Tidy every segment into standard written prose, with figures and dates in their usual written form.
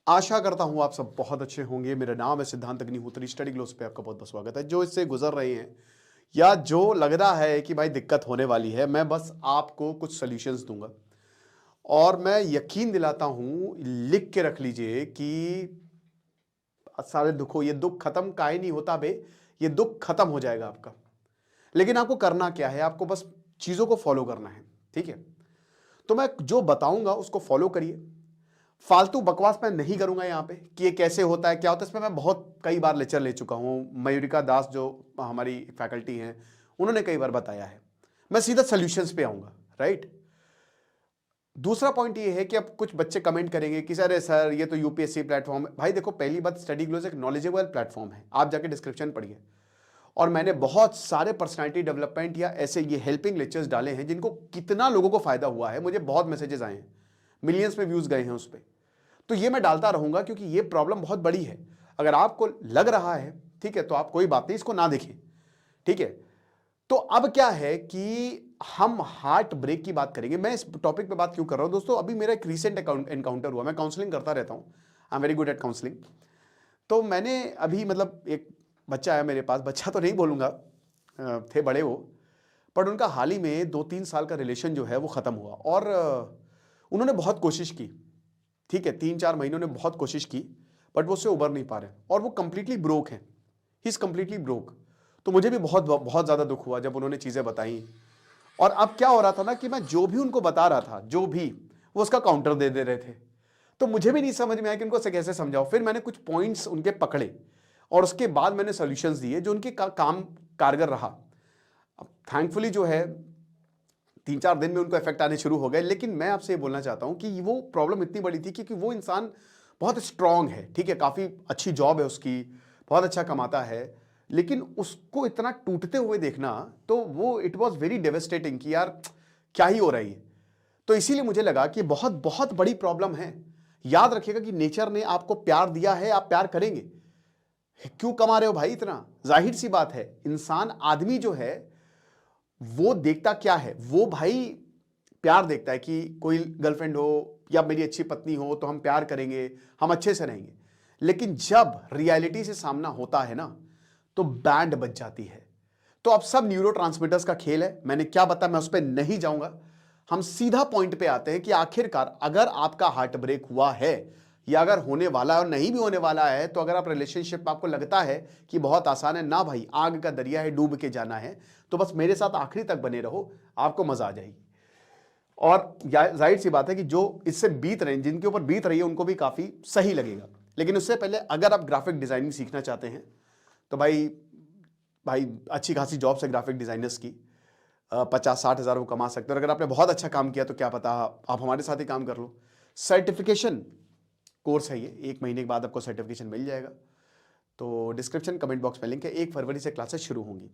आशा करता हूँ आप सब बहुत अच्छे होंगे। मेरा नाम है सिद्धांत अग्निहोत्री। स्टडी ग्लोस पे आपका बहुत बहुत स्वागत है। जो इससे गुजर रहे हैं या जो लग रहा है कि भाई दिक्कत होने वाली है, मैं बस आपको कुछ सॉल्यूशंस दूंगा और मैं यकीन दिलाता हूँ, लिख के रख लीजिए कि सारे दुखों, ये दुख खत्म काहे नहीं होता बे, ये दुख खत्म हो जाएगा आपका। लेकिन आपको करना क्या है, आपको बस चीजों को फॉलो करना है। ठीक है, तो मैं जो बताऊंगा उसको फॉलो करिए। फालतू बकवास मैं नहीं करूंगा यहाँ पे कि ये कैसे होता है क्या होता है। इसमें मैं बहुत कई बार लेक्चर ले चुका हूँ। मयूरिका दास जो हमारी फैकल्टी हैं, उन्होंने कई बार बताया है। मैं सीधा सॉल्यूशंस पे आऊंगा। राइट। दूसरा पॉइंट ये है कि अब कुछ बच्चे कमेंट करेंगे कि सर ये तो यूपीएससी प्लेटफॉर्म है। भाई देखो, पहली बात, स्टडी ग्लोस एक नॉलेजेबल प्लेटफॉर्म है। आप जाके डिस्क्रिप्शन पढ़िए। और मैंने बहुत सारे पर्सनालिटी डेवलपमेंट या ऐसे ये हेल्पिंग लेक्चर्स डाले हैं जिनको कितना लोगों को फायदा हुआ है। मुझे बहुत मैसेजेस आए हैं, मिलियंस में व्यूज गए हैं उस पर। तो ये मैं डालता रहूंगा क्योंकि ये प्रॉब्लम बहुत बड़ी है। अगर आपको लग रहा है, ठीक है, तो आप कोई बात नहीं, इसको ना देखें। ठीक है, तो अब क्या है कि हम हार्ट ब्रेक की बात करेंगे। मैं इस टॉपिक पे बात क्यों कर रहा हूं दोस्तों, अभी मेरा एक रीसेंट एनकाउंटर हुआ। मैं काउंसलिंग करता रहता हूं, I am very good at counselling. तो मैंने अभी मतलब एक बच्चा आया मेरे पास, बच्चा तो नहीं बोलूंगा, थे बड़े वो, बट उनका हाल ही में 2-3 साल का रिलेशन जो है वो खत्म हुआ। और उन्होंने बहुत कोशिश की। ठीक है, 3-4 महीनों ने बहुत कोशिश की, बट वो उससे उबर नहीं पा रहे और वो कंप्लीटली ब्रोक है। He is completely broke. तो मुझे भी बहुत बहुत ज्यादा दुख हुआ जब उन्होंने चीजें बताई। और अब क्या हो रहा था ना कि मैं जो भी उनको बता रहा था, जो भी, वो उसका काउंटर दे दे रहे थे। तो मुझे भी नहीं समझ में आया कि उनको कैसे समझाओ। फिर मैंने कुछ पॉइंट्स उनके पकड़े और उसके बाद मैंने सॉल्यूशंस दिए जो उनके काम कारगर रहा। अब थैंकफुली जो है 3-4 दिन में उनको इफेक्ट आने शुरू हो गए। लेकिन मैं आपसे ये बोलना चाहता हूं कि वो प्रॉब्लम इतनी बड़ी थी क्योंकि वो इंसान बहुत स्ट्रांग है। ठीक है, काफी अच्छी जॉब है उसकी, बहुत अच्छा कमाता है, लेकिन उसको इतना टूटते हुए देखना, तो वो इट वॉज वेरी डेवेस्टेटिंग कि यार क्या ही हो रहा है। तो इसीलिए मुझे लगा कि बहुत बहुत बड़ी प्रॉब्लम है। याद रखिएगा कि नेचर ने आपको प्यार दिया है, आप प्यार करेंगे। क्यों कमा रहे हो भाई इतना? जाहिर सी बात है, इंसान आदमी जो है वो देखता क्या है, वो भाई प्यार देखता है कि कोई गर्लफ्रेंड हो या मेरी अच्छी पत्नी हो तो हम प्यार करेंगे, हम अच्छे से रहेंगे। लेकिन जब रियलिटी से सामना होता है ना, तो बैंड बज जाती है। तो अब सब न्यूरोट्रांसमीटर्स का खेल है। मैंने क्या बताया, मैं उस पर नहीं जाऊंगा। हम सीधा पॉइंट पे आते हैं कि आखिरकार अगर आपका हार्ट ब्रेक हुआ है या अगर होने वाला है और नहीं भी होने वाला है, तो अगर आप रिलेशनशिप में आपको लगता है कि बहुत आसान है, ना भाई, आग का दरिया है, डूब के जाना है, तो बस मेरे साथ आखिरी तक बने रहो, आपको मजा आ जाएगी। और जाहिर सी बात है कि जो इससे बीत रहे हैं, जिनके ऊपर बीत रही है, उनको भी काफी सही लगेगा। लेकिन उससे पहले अगर आप ग्राफिक डिजाइनिंग सीखना चाहते हैं तो भाई भाई अच्छी खासी जॉब्स है ग्राफिक डिजाइनर्स की। 50-60 हज़ार वो कमा सकते हो। और अगर आपने बहुत अच्छा काम किया तो क्या पता आप हमारे साथ ही काम कर लो। सर्टिफिकेशन कोर्स है ये, 1 महीने के बाद आपको सर्टिफिकेशन मिल जाएगा। तो डिस्क्रिप्शन कमेंट बॉक्स में लिंक है। 1 फरवरी से क्लासेस शुरू होंगी।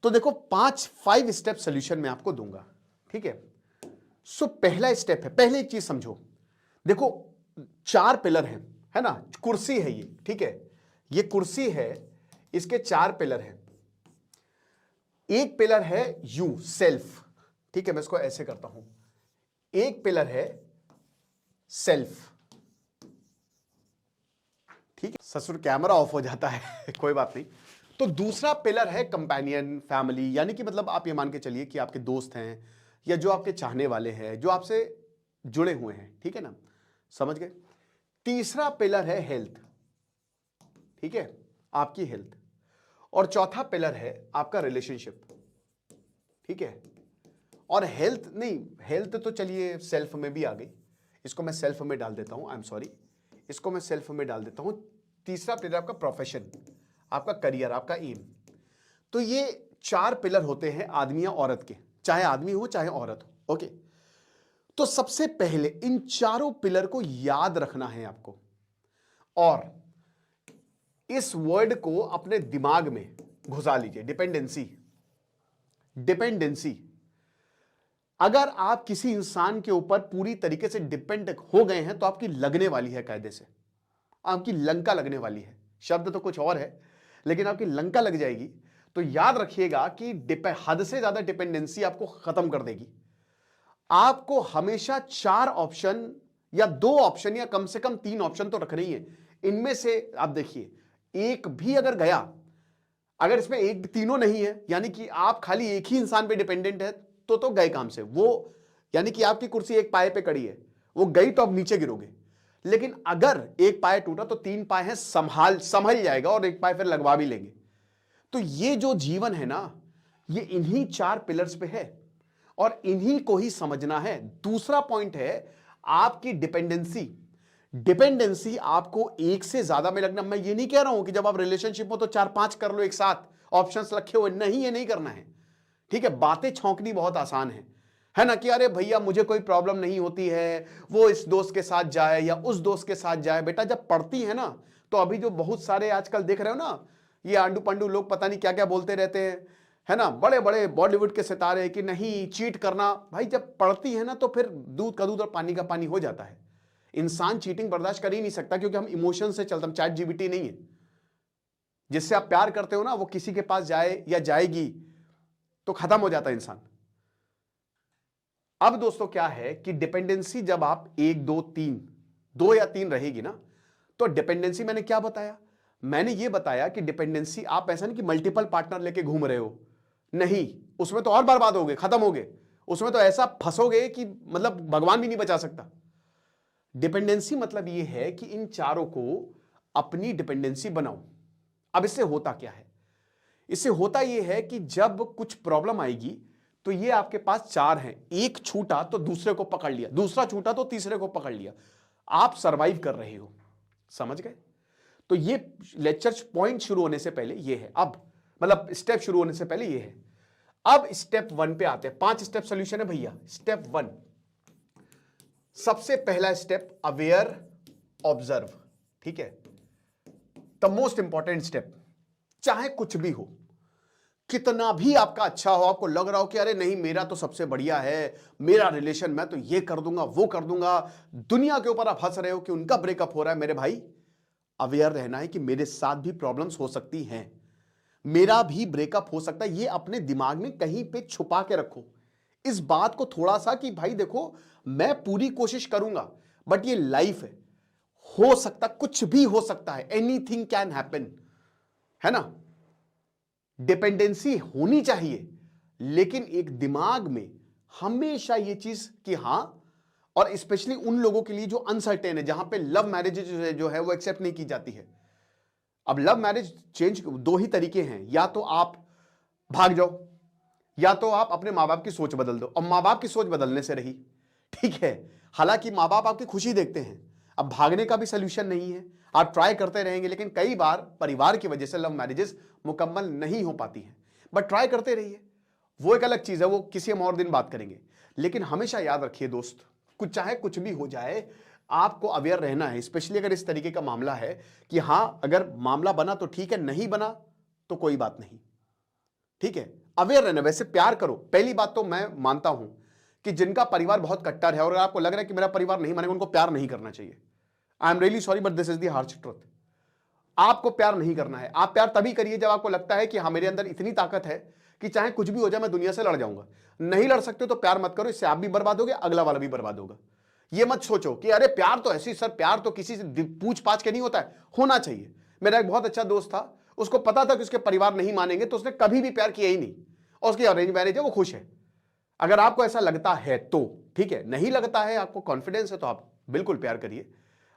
तो देखो, 5 स्टेप सोल्यूशन मैं आपको दूंगा। ठीक है, सो पहला स्टेप है, पहले एक चीज समझो। देखो, 4 पिलर हैं, है ना? कुर्सी है ये, ठीक है, ये कुर्सी है, इसके 4 पिलर हैं। एक पिलर है यू, सेल्फ। ठीक है, मैं इसको ऐसे करता हूं। एक पिलर है सेल्फ। ठीक है, ससुर कैमरा ऑफ हो जाता है कोई बात नहीं। तो दूसरा पिलर है कंपेनियन, फैमिली, यानी कि मतलब आप ये मान के चलिए कि आपके दोस्त हैं या जो आपके चाहने वाले हैं, जो आपसे जुड़े हुए हैं। ठीक है ना, समझ गए? तीसरा पिलर है हेल्थ। ठीक है, आपकी हेल्थ। और चौथा पिलर है आपका रिलेशनशिप। ठीक है, और हेल्थ नहीं, हेल्थ तो चलिए सेल्फ में भी आ गई, इसको मैं सेल्फ में डाल देता हूं, आई एम सॉरी, इसको मैं सेल्फ में डाल देता हूं। तीसरा पिलर आपका प्रोफेशन, आपका करियर, आपका एम। तो ये 4 पिलर होते हैं आदमी या औरत के, चाहे आदमी हो चाहे औरत हो। ओके, तो सबसे पहले इन चारों पिलर को याद रखना है आपको, और इस वर्ड को अपने दिमाग में घुसा लीजिए। डिपेंडेंसी। डिपेंडेंसी। अगर आप किसी इंसान के ऊपर पूरी तरीके से डिपेंड हो गए हैं तो आपकी लगने वाली है, कायदे से आपकी लंका लगने वाली है। शब्द तो कुछ और है, लेकिन आपकी लंका लग जाएगी। तो याद रखिएगा कि हद से ज्यादा डिपेंडेंसी आपको खत्म कर देगी। आपको हमेशा 4 ऑप्शन या 2 ऑप्शन या कम से कम 3 ऑप्शन तो रखने ही है। इनमें से आप देखिए एक भी अगर गया, अगर इसमें एक तीनों नहीं है, यानी कि आप खाली एक ही इंसान पे डिपेंडेंट है, तो गए काम से वो, यानी कि आपकी कुर्सी एक पाए पे कड़ी है, वो गई तो आप नीचे गिरोगे। लेकिन अगर एक पाया टूटा तो 3 पाए हैं, संभल जाएगा और एक पाए फिर लगवा भी लेंगे। तो ये जो जीवन है ना, ये इन्हीं 4 पिलर्स पे है और इन्हीं को ही समझना है। दूसरा पॉइंट है आपकी डिपेंडेंसी। डिपेंडेंसी आपको एक से ज्यादा में लगना। मैं ये नहीं कह रहा हूं कि जब आप रिलेशनशिप हो तो 4-5 कर लो एक साथ, ऑप्शंस रखे हुए, नहीं, ये नहीं करना है। ठीक है, बातें छौंकनी बहुत आसान है ना, कि अरे भैया मुझे कोई प्रॉब्लम नहीं होती है, वो इस दोस्त के साथ जाए या उस दोस्त के साथ जाए। बेटा जब पढ़ती है ना, तो अभी जो बहुत सारे आजकल देख रहे हो ना, ये आंडू पंडू लोग पता नहीं क्या क्या बोलते रहते हैं, है ना, बड़े बड़े बॉलीवुड के सितारे, कि नहीं चीट करना। भाई जब पढ़ती है ना तो फिर दूध का दूध और पानी का पानी हो जाता है। इंसान चीटिंग बर्दाश्त कर ही नहीं सकता, क्योंकि हम इमोशन से चलते, हम चैट जीपीटी नहीं है। जिससे आप प्यार करते हो ना, वो किसी के पास जाए या जाएगी तो खत्म हो जाता है इंसान। अब दोस्तों क्या है कि डिपेंडेंसी जब आप 1 2 3 2 या 3 रहेगी ना, तो डिपेंडेंसी मैंने क्या बताया? मैंने ये बताया कि डिपेंडेंसी आप ऐसा नहीं कि मल्टीपल पार्टनर लेके घूम रहे हो, नहीं, उसमें तो और बर्बाद होगे, खत्म होगे, उसमें तो ऐसा फंसोगे कि मतलब भगवान भी नहीं बचा सकता। डिपेंडेंसी मतलब ये है कि इन चारों को अपनी डिपेंडेंसी बनाओ। अब इससे होता क्या है? इससे होता यह है कि जब कुछ प्रॉब्लम आएगी तो ये आपके पास 4 हैं, एक छूटा तो दूसरे को पकड़ लिया, दूसरा छूटा तो तीसरे को पकड़ लिया, आप सरवाइव कर रहे हो। समझ गए? तो ये लेक्चर पॉइंट शुरू होने से पहले ये है, अब मतलब स्टेप शुरू होने से पहले ये है। अब स्टेप 1 पे आते हैं। 5 स्टेप सॉल्यूशन है भैया। स्टेप 1, सबसे पहला स्टेप अवेयर ऑब्जर्व। ठीक है, द मोस्ट इंपॉर्टेंट स्टेप। चाहे कुछ भी हो, कितना भी आपका अच्छा हो, आपको लग रहा हो कि अरे नहीं मेरा तो सबसे बढ़िया है, मेरा रिलेशन, मैं तो ये कर दूंगा वो कर दूंगा, दुनिया के ऊपर आप हंस रहे हो कि उनका ब्रेकअप हो रहा है, मेरे भाई अवेयर रहना है कि मेरे साथ भी प्रॉब्लम्स हो सकती हैं, मेरा भी ब्रेकअप हो सकता है। ये अपने दिमाग में कहीं पे छुपा के रखो इस बात को थोड़ा सा, कि भाई देखो मैं पूरी कोशिश करूंगा, बट ये लाइफ हो सकता, कुछ भी हो सकता है, एनीथिंग कैन हैपन, है ना। डिपेंडेंसी होनी चाहिए, लेकिन एक दिमाग में हमेशा ये चीज कि हां, और स्पेशली उन लोगों के लिए जो अनसर्टेन है, जहां पे लव मैरिज जो है वो एक्सेप्ट नहीं की जाती है। अब लव मैरिज चेंज 2 ही तरीके हैं, या तो आप भाग जाओ, या तो आप अपने माँ बाप की सोच बदल दो। और माँ बाप की सोच बदलने से रही, ठीक है, हालांकि माँ बाप आपकी खुशी देखते हैं, अब भागने का भी सोल्यूशन नहीं है, आप ट्राई करते रहेंगे, लेकिन कई बार परिवार की वजह से लव मैरिजेस मुकम्मल नहीं हो पाती हैं, बट ट्राई करते रहिए, वो एक अलग चीज है, वो किसी हम और दिन बात करेंगे। लेकिन हमेशा याद रखिए दोस्त, कुछ चाहे कुछ भी हो जाए, आपको अवेयर रहना है, स्पेशली अगर इस तरीके का मामला है कि हां अगर मामला बना तो ठीक है, नहीं बना तो कोई बात नहीं, ठीक है। अवेयर रहना। वैसे प्यार करो, पहली बात तो मैं मानता हूं कि जिनका परिवार बहुत कट्टर है और अगर आपको लग रहा है कि मेरा परिवार नहीं मानेगा, उनको प्यार नहीं करना चाहिए। I am really sorry but this is the harsh truth. आपको प्यार नहीं करना है। आप प्यार तभी करिए जब आपको लगता है कि हाँ मेरे अंदर इतनी ताकत है कि चाहे कुछ भी हो जाए मैं दुनिया से लड़ जाऊंगा। नहीं लड़ सकते तो प्यार मत करो, इससे आप भी बर्बाद होगे, अगला वाला भी बर्बाद होगा। ये मत सोचो कि अरे प्यार तो ऐसी, सर प्यार तो किसी से पूछ पाछ के नहीं होता है, होना चाहिए। मेरा एक बहुत अच्छा दोस्त था, उसको पता था कि उसके परिवार नहीं मानेंगे, तो उसने कभी भी प्यार किया ही नहीं, और उसकी अरेंज मैरिज है, वो खुश है। अगर आपको ऐसा लगता है तो ठीक है, नहीं लगता है, आपको कॉन्फिडेंस है, तो आप बिल्कुल प्यार करिए,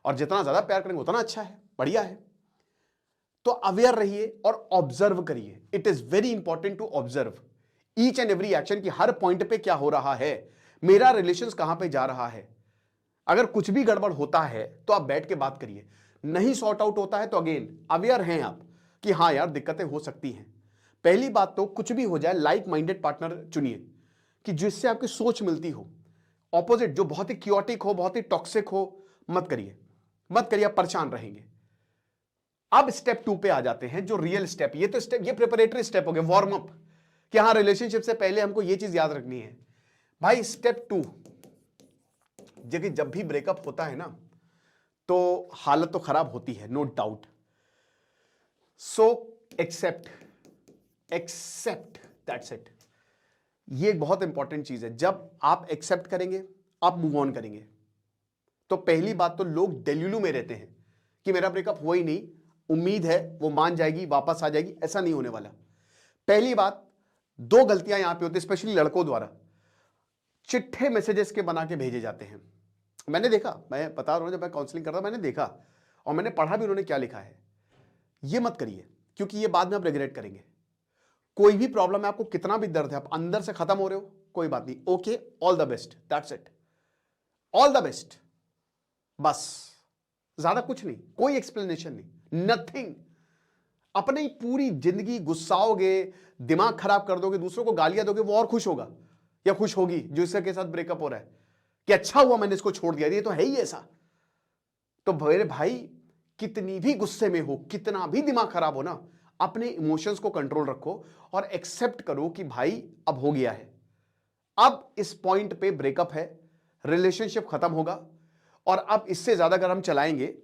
और जितना ज्यादा प्यार करेंगे उतना अच्छा है, बढ़िया है। तो अवेयर रहिए और ऑब्जर्व करिए। It is very important to observe each and every action, की हर पॉइंट पे क्या हो रहा है, मेरा रिलेशन कहां पे जा रहा है। अगर कुछ भी गड़बड़ होता है तो आप बैठ के बात करिए, नहीं सॉर्ट आउट होता है तो अगेन अवेयर हैं आप कि हाँ यार दिक्कतें हो सकती हैं। पहली बात तो कुछ भी हो जाए, लाइक माइंडेड पार्टनर चुनिए कि जिससे आपकी सोच मिलती हो। ऑपोजिट जो बहुत ही क्योटिक हो, बहुत ही टॉक्सिक हो, मत करिए, मत करिए, आप परेशान रहेंगे। अब स्टेप 2 पे आ जाते हैं, जो रियल स्टेप, ये तो स्टेप, ये प्रिपरेटरी स्टेप हो गए, वार्म अप, कि हाँ रिलेशनशिप से पहले हमको ये चीज याद रखनी है। भाई स्टेप 2, जब भी ब्रेकअप होता है ना तो हालत तो खराब होती है, no doubt. So accept that's it. ये एक बहुत इंपॉर्टेंट चीज है। जब आप एक्सेप्ट करेंगे आप मूव ऑन करेंगे, तो पहली बात तो लोग डेल्यूलू में रहते हैं कि मेरा ब्रेकअप हुआ ही नहीं, उम्मीद है वो मान जाएगी, वापस आ जाएगी। ऐसा नहीं होने वाला। पहली बात, दो गलतियां यहां पे होती है स्पेशली लड़कों द्वारा, चिट्ठे मैसेजेस के बना के भेजे जाते हैं। मैंने देखा, मैं बता रहा हूं, जब मैं काउंसलिंग करता मैंने देखा और मैंने पढ़ा भी उन्होंने क्या लिखा है। ये मत करिए, क्योंकि ये बाद में आप रिग्रेट करेंगे। कोई भी प्रॉब्लम है, आपको कितना भी दर्द है, आप अंदर से खत्म हो रहे हो, कोई बात नहीं, okay, all the best, that's it, all the best, बस, ज्यादा कुछ नहीं, कोई एक्सप्लेनेशन नहीं, नथिंग। अपनी पूरी जिंदगी गुस्साओगे, दिमाग खराब कर दोगे, दूसरों को गालियां दोगे, वो और खुश होगा या खुश होगी जो इसके साथ ब्रेकअप हो रहा है कि अच्छा हुआ मैंने इसको छोड़ दिया, ये तो है ही ऐसा। तो मेरे भाई, कितनी भी गुस्से में हो, कितना भी दिमाग खराब हो ना, अपने इमोशंस को कंट्रोल रखो और एक्सेप्ट करो कि भाई अब हो गया है, अब इस पॉइंट पे ब्रेकअप है, रिलेशनशिप खत्म होगा। और अब इससे ज्यादा अगर हम चलाएंगे,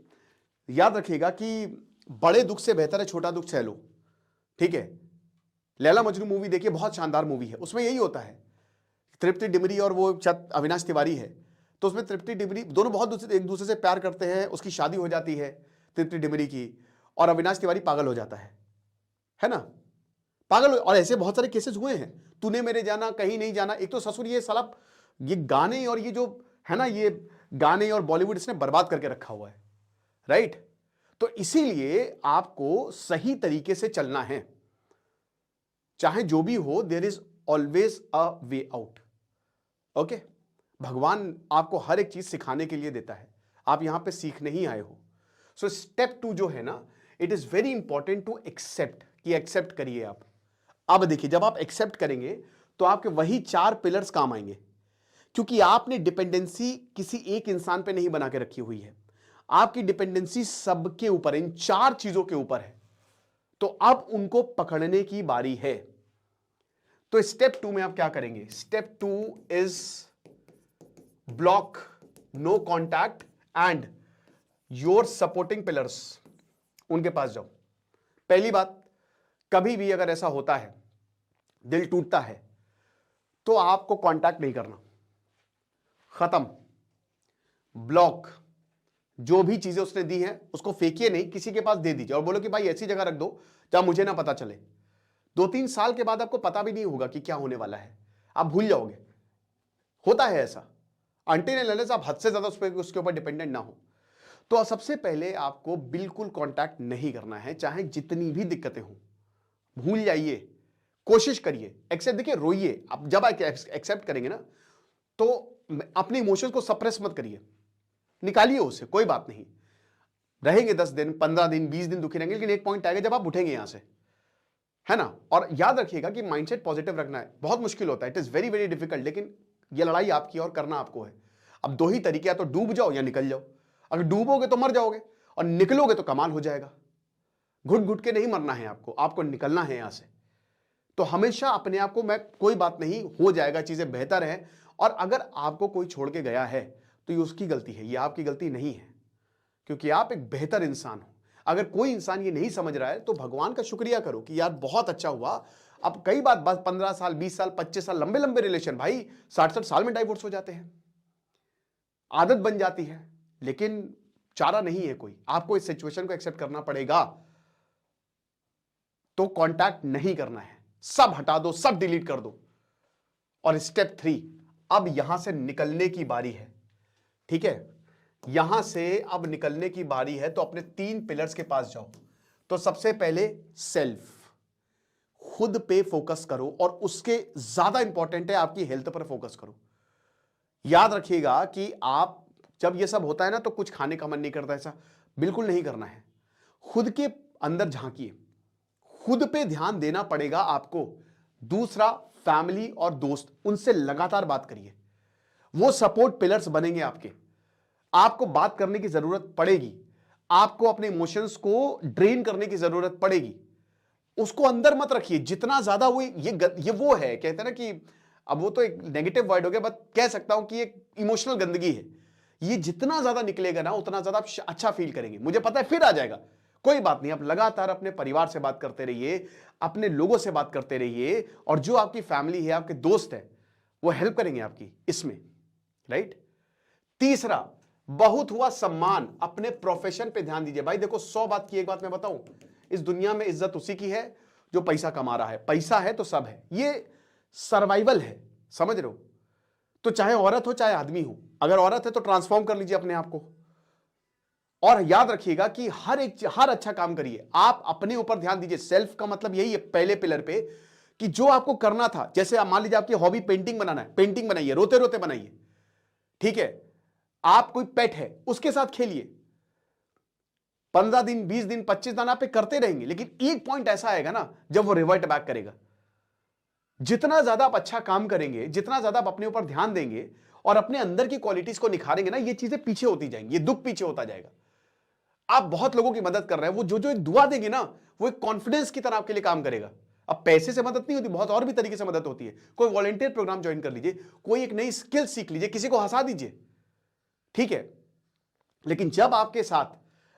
याद रखिएगा कि बड़े दुख से बेहतर है छोटा दुख सह लो, ठीक है। लैला मजनू मूवी देखिए, बहुत शानदार मूवी है, उसमें यही होता है। तृप्ति डिमरी और वो अविनाश तिवारी है, तो उसमें तृप्ति डिमरी दोनों बहुत एक दूसरे से प्यार करते हैं, उसकी शादी हो जाती है तृप्ति डिमरी की, और अविनाश तिवारी पागल हो जाता है ना, पागल। और ऐसे बहुत सारे केसेस हुए हैं, तूने मेरे जाना कहीं नहीं जाना। एक तो ससुर ये साला, ये गाने और ये जो है ना, ये गाने और बॉलीवुड इसने बर्बाद करके रखा हुआ है, राइट। तो इसीलिए आपको सही तरीके से चलना है, चाहे जो भी हो, there is always a way out, okay. भगवान आपको हर एक चीज सिखाने के लिए देता है, आप यहां पे सीखने ही आए हो। सो स्टेप 2 जो है ना, it is very important to accept, कि एक्सेप्ट करिए आप। अब देखिए, जब आप एक्सेप्ट करेंगे तो आपके वही 4 पिलर्स काम आएंगे, क्योंकि आपने डिपेंडेंसी किसी एक इंसान पे नहीं बना के रखी हुई है, आपकी डिपेंडेंसी सबके ऊपर, इन 4 चीजों के ऊपर है। तो अब उनको पकड़ने की बारी है। तो स्टेप 2 में आप क्या करेंगे? Step 2 is block, no contact and your supporting pillars, उनके पास जाओ। पहली बात, कभी भी अगर ऐसा होता है, दिल टूटता है, तो आपको कांटेक्ट नहीं करना, खत्म, ब्लॉक। जो भी चीजें उसने दी हैं उसको फेंकिए नहीं, किसी के पास दे दीजिए और बोलो कि भाई ऐसी जगह रख दो जहां मुझे ना पता चले। 2-3 साल के बाद आपको पता भी नहीं होगा कि क्या होने वाला है, आप भूल जाओगे। होता है ऐसा, अनटिल अनलेस आप हद से ज्यादा उसके ऊपर डिपेंडेंट ना हो। तो सबसे पहले आपको बिल्कुल कांटेक्ट नहीं करना है, चाहे जितनी भी दिक्कतें हो, भूल जाइए, कोशिश करिए, एक्सेप्ट। देखिए, रोइए, आप जब एक्सेप्ट करेंगे ना, तो अपने इमोशंस को सप्रेस मत करिए, निकालिए उसे, कोई बात नहीं। रहेंगे 10 दिन, 15 दिन, 20 दिन दुखी रहेंगे, लेकिन एक पॉइंट आएगा जब आप उठेंगे यहां से, है ना। और याद रखिएगा कि माइंडसेट पॉजिटिव रखना है बहुत मुश्किल होता है, it is very very difficult, लेकिन ये लड़ाई आपकी और करना आपको है। अब 2 ही तरीके, या तो डूब जाओ या निकल जाओ। अगर डूबोगे तो मर जाओगे और निकलोगे तो कमाल हो जाएगा। घुट घुट के नहीं मरना है आपको, आपको निकलना है यहां से। तो हमेशा अपने आप को, मैं कोई बात नहीं, हो जाएगा, चीजें बेहतर है। और अगर आपको कोई छोड़ के गया है तो ये उसकी गलती है, ये आपकी गलती नहीं है, क्योंकि आप एक बेहतर इंसान हो। अगर कोई इंसान ये नहीं समझ रहा है तो भगवान का शुक्रिया करो कि यार बहुत अच्छा हुआ। अब कई बात, बस 15 साल, 20 साल, 25 साल, लंबे लंबे रिलेशन, भाई 60-60 साल में डाइवोर्स हो जाते हैं, आदत बन जाती है, लेकिन चारा नहीं है कोई, आपको इस सिचुएशन को एक्सेप्ट करना पड़ेगा। तो कांटेक्ट नहीं करना है, सब हटा दो, सब डिलीट कर दो। और स्टेप 3, अब यहां से निकलने की बारी है, ठीक है। यहां से अब निकलने की बारी है, तो अपने 3 पिलर्स के पास जाओ। तो सबसे पहले सेल्फ, खुद पे फोकस करो, और उसके ज्यादा इंपॉर्टेंट है आपकी हेल्थ पर फोकस करो। याद रखिएगा कि आप, जब ये सब होता है ना, तो कुछ खाने का मन नहीं करता, ऐसा बिल्कुल नहीं करना है। खुद के अंदर झांकिए, खुद पे ध्यान देना पड़ेगा आपको। दूसरा, फैमिली और दोस्त, उनसे लगातार बात करिए, वो सपोर्ट पिलर्स बनेंगे आपके। आपको बात करने की जरूरत पड़ेगी, आपको अपने इमोशंस को ड्रेन करने की जरूरत पड़ेगी। उसको अंदर मत रखिए, जितना ज्यादा वो ये वो है, कहते हैं ना कि, अब वो तो एक नेगेटिव वर्ड हो गया, बट कह सकता हूं कि एक इमोशनल गंदगी है। ये जितना ज्यादा निकलेगा ना, उतना ज्यादा आप अच्छा फील करेंगे। मुझे पता है फिर आ जाएगा, कोई बात नहीं, आप लगातार अपने परिवार से बात करते रहिए, अपने लोगों से बात करते रहिए, और जो आपकी फैमिली है, आपके दोस्त है, वो हेल्प करेंगे आपकी इसमें, राइट। तीसरा, बहुत हुआ सम्मान, अपने प्रोफेशन पे ध्यान दीजिए। भाई देखो 100 बात की एक बात मैं बताऊं, इस दुनिया में इज्जत उसी की है जो पैसा कमा रहा है। पैसा है तो सब है, ये सर्वाइवल है, समझ रहे हो? तो चाहे औरत हो चाहे आदमी हो, अगर औरत है तो ट्रांसफॉर्म कर लीजिए अपने आप को, और याद रखिएगा कि हर अच्छा काम करिए, आप अपने ऊपर ध्यान दीजिए। सेल्फ का मतलब यही है पहले पिलर पे, कि जो आपको करना था, जैसे आप मान लीजिए आपकी हॉबी पेंटिंग बनाना है, पेंटिंग बनाइए, रोते रोते बनाइए, ठीक है? आप कोई पेट है उसके साथ खेलिए, 15 दिन 20 दिन 25 दिन आप पे करते रहेंगे, लेकिन एक पॉइंट ऐसा आएगा ना जब वो रिवर्ट बैक करेगा। जितना ज्यादा आप अच्छा काम करेंगे, जितना ज्यादा आप अपने ऊपर ध्यान देंगे और अपने अंदर की क्वालिटीज को निखारेंगे ना, ये चीजें पीछे होती जाएंगी, ये दुख पीछे होता जाएगा। आप बहुत लोगों की मदद कर रहे हैं, वो जो एक दुआ देंगे ना, वो एक कॉन्फिडेंस की तरह आपके लिए काम करेगा। अब पैसे से मदद नहीं होती, बहुत और भी तरीके से मदद होती है। कोई वॉलंटियर प्रोग्राम ज्वाइन कर लीजिए, कोई एक नई स्किल सीख लीजिए, किसी को हंसा दीजिए, ठीक है? लेकिन जब आपके साथ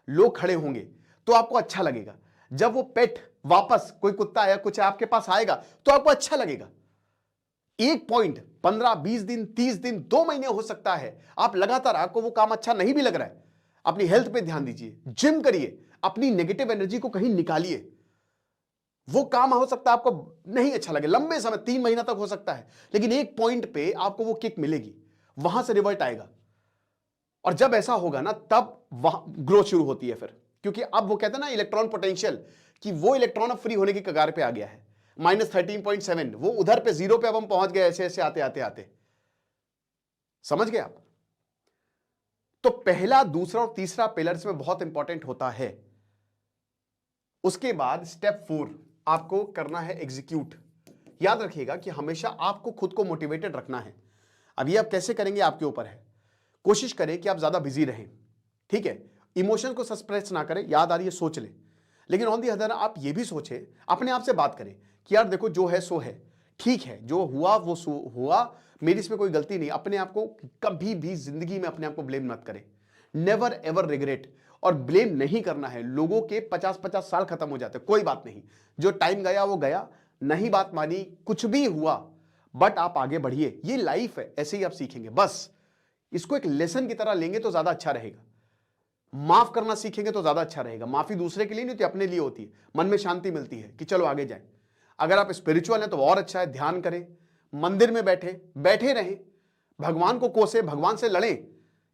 लोग खड़े होंगे तो आपको अच्छा लगेगा। जब वो पेट वापस, कोई कुत्ता या कुछ आपके पास आएगा तो आपको अच्छा लगेगा। एक पॉइंट 15 20 दिन 30 दिन 2 महीने हो सकता है, आप लगातार, आपको वो काम अच्छा नहीं भी लग रहा है, अपनी हेल्थ पे ध्यान दीजिए, जिम करिए, अपनी नेगेटिव एनर्जी को कहीं निकालिए। वो काम हो सकता है आपको नहीं अच्छा लगे, लंबे समय 3 महीना तक हो सकता है, लेकिन एक पॉइंट पे आपको वो किक मिलेगी, वहां से रिवर्ट आएगा। और जब ऐसा होगा ना, तब वहां ग्रोथ शुरू होती है फिर, क्योंकि अब वो कहते हैं ना इलेक्ट्रॉन पोटेंशियल, कि वो इलेक्ट्रॉन अब फ्री होने की कगार पे आ गया है, -13.7, वो उधर पे 0 पे अब हम पहुंच गए, ऐसे ऐसे आते आते आते। समझ गए आप? तो पहला, दूसरा और तीसरा पिलर्स में बहुत इंपॉर्टेंट होता है। उसके बाद स्टेप 4 आपको करना है एग्जीक्यूट। याद रखिएगा कि हमेशा आपको खुद को मोटिवेटेड रखना है। अब ये आप कैसे करेंगे आपके ऊपर है। कोशिश करें कि आप ज्यादा बिजी रहें, ठीक है? इमोशन को सस्प्रेस ना करें, याद आ रही है सोच ले, लेकिन ऑन दी अदर आप ये भी सोचें, अपने आप से बात करें कि यार देखो जो है सो है, ठीक है, जो हुआ वो सो हुआ, मेरी इसमें कोई गलती नहीं। अपने आप को कभी भी जिंदगी में अपने आप को ब्लेम मत करें, नेवर एवर रिग्रेट। और ब्लेम नहीं करना है। लोगों के 50-50 साल खत्म हो जाते, कोई बात नहीं, जो टाइम गया वो गया, नहीं बात मानी, कुछ भी हुआ, बट आप आगे बढ़िए, ये लाइफ है, ऐसे ही आप सीखेंगे। बस इसको एक लेसन की तरह लेंगे तो ज्यादा अच्छा रहेगा। माफ करना सीखेंगे तो ज्यादा अच्छा रहेगा। माफी दूसरे के लिए नहीं होती, अपने लिए होती है। मन में शांति मिलती है कि चलो आगे जाएं। अगर आप स्पिरिचुअल हैं तो और अच्छा है, ध्यान करें, मंदिर में बैठे रहें, भगवान को कोसे, भगवान से लड़ें।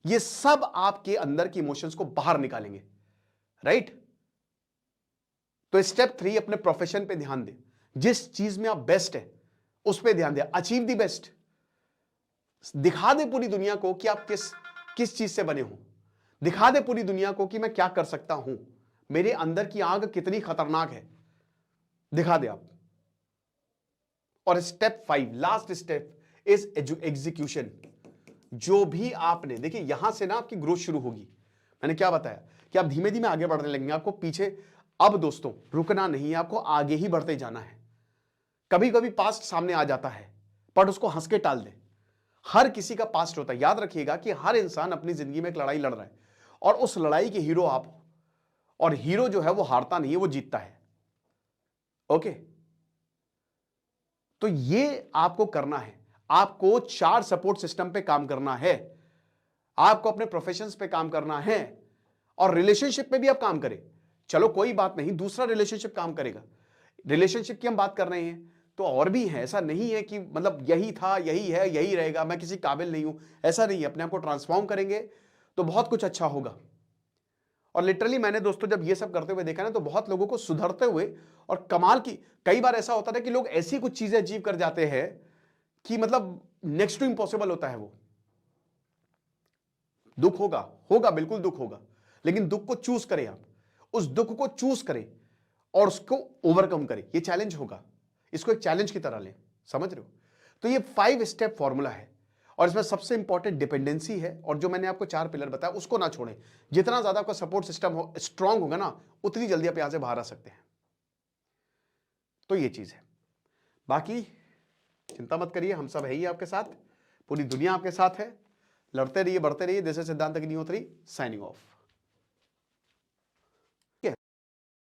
ये सब आपके अंदर की इमोशंस को बाहर निकालेंगे, राइट? तो स्टेप 3, अपने प्रोफेशन पे ध्यान दें। जिस चीज में आप बेस्ट है उस पे ध्यान दें। Achieve the best. दिखा दे पूरी दुनिया को कि आप किस चीज से बने हो। दिखा दे पूरी दुनिया को कि मैं क्या कर सकता हूं, मेरे अंदर की आग कितनी खतरनाक है, दिखा दे आप। और step 5, last step is execution. जो भी आपने, देखिए यहां से ना आपकी ग्रोथ शुरू होगी। मैंने क्या बताया कि आप धीमे धीमे आगे बढ़ने लगेंगे, आपको पीछे, अब दोस्तों रुकना नहीं है, आपको आगे ही बढ़ते जाना है। कभी कभी पास्ट सामने आ जाता है, पर उसको हंस के टाल दे। हर किसी का पास्ट होता है। याद रखिएगा कि हर इंसान अपनी जिंदगी में एक लड़ाई लड़ रहा है, और उस लड़ाई के हीरो आप हो। और हीरो जो है वो हारता नहीं है, वो जीतता है। ओके, तो ये आपको करना है। आपको 4 सपोर्ट सिस्टम पे काम करना है, आपको अपने प्रोफेशंस पे काम करना है, और रिलेशनशिप पे भी आप काम करें। चलो कोई बात नहीं, दूसरा रिलेशनशिप काम करेगा। रिलेशनशिप की हम बात कर रहे हैं तो और भी है, ऐसा नहीं है कि मतलब यही था, यही है, यही रहेगा, मैं किसी काबिल नहीं हूं, ऐसा नहीं है। अपने आप को ट्रांसफॉर्म करेंगे तो बहुत कुछ अच्छा होगा। और लिटरली मैंने दोस्तों जब ये सब करते हुए देखा ना, तो बहुत लोगों को सुधरते हुए, और कमाल की, कई बार ऐसा होता है कि लोग ऐसी कुछ चीजें अचीव कर जाते हैं कि मतलब नेक्स्ट टू इम्पॉसिबल होता है वो। दुख होगा बिल्कुल दुख होगा, लेकिन दुख को चूज करें आप, उस दुख को चूज करें और उसको ओवरकम करें। ये चैलेंज होगा, इसको एक चैलेंज की तरह लें, समझ रहे हो? तो ये 5 स्टेप फॉर्मूला है, और इसमें सबसे इंपॉर्टेंट डिपेंडेंसी है। और जो मैंने आपको 4 पिलर बताया उसको ना छोड़ें। जितना ज्यादा आपका सपोर्ट सिस्टम हो, स्ट्रांग होगा ना, उतनी जल्दी आप यहां से बाहर आ सकते हैं। तो ये चीज है। बाकी चिंता मत करिए, हम सब है ही आपके साथ, पूरी दुनिया आपके साथ है। लड़ते रहिए, बढ़ते रहिए। दिस इज सिद्धांत अग्निहोत्री साइनिंग ऑफ।